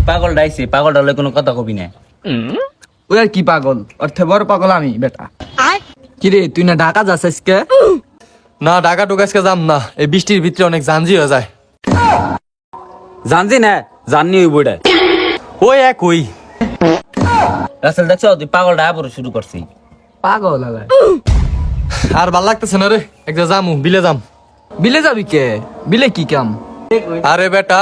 পাগল ডাইছি পাগলটা হলে কোনো কথা কবি না। ওই আর কি পাগল অর্থে বড় পাগল আমি বেটা। কিরে তুই না ঢাকা যাস আজকে? না ঢাকা টুকাসকে যাম না, এই বৃষ্টির ভিতরে অনেক জানজি হয়ে যায়। জানছি না জাননি ওই বইটা ওই এক ওই রাসেল দেখছো তুই পাগলটা আবার শুরু করছি। পাগল আলাই। আর ভাল লাগতেছে না রে, একটা যামু বিলে যাম। বিলে যাবি কে? বিলে কি কাম? আরে বেটা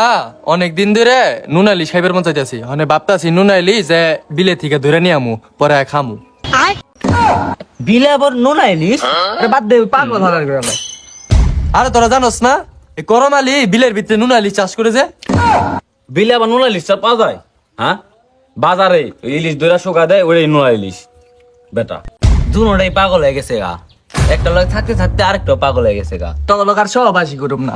অনেক দিন ধরে নুনাইলি সাহেবের মন চাইতেছি, মানে ভাবতাছি নুনাইলি যে বিলে থেকে ধরে নিয়ে আমু পরে খামু। বিলে আবার নোনা ইলিশ? আরে বাদ দে পাগল হালার করে আলাই। আরে তোরা জানোস না এই করমালি বিলের ভিতরে নুনাইলি চাষ করে যে। বিলে আবার নোনা ইলিশ পাওয়া যায়? হ্যাঁ বাজারে ওই ইলিশ দইরা শোকা দেয় ওই নোনা ইলিশ। বেটা দুনোটাই পাগল হয়ে গেছে গা, একটা লোক থাকতে থাকতে আরেকটা পাগল হয়ে গেছে গা। তখন লোক আর সহবাসী করুম না।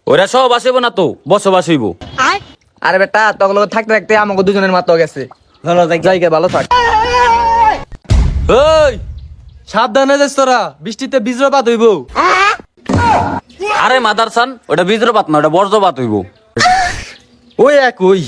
ওরা সব আসিব না তো বসবাস হইব। আরে বেটা তখন লোক থাকতে থাকতে আমাকে দুজনের মাথা গেছে। ভালো জায়গায় ভালো থাক। ওই সাবধানে যাস তোরা, বৃষ্টিতে বীজ্রপাত হইব। আরে মাদারসান ওটা বীজ্রপাত না, ওটা বজ্রপাত হইব। ওই এক ওই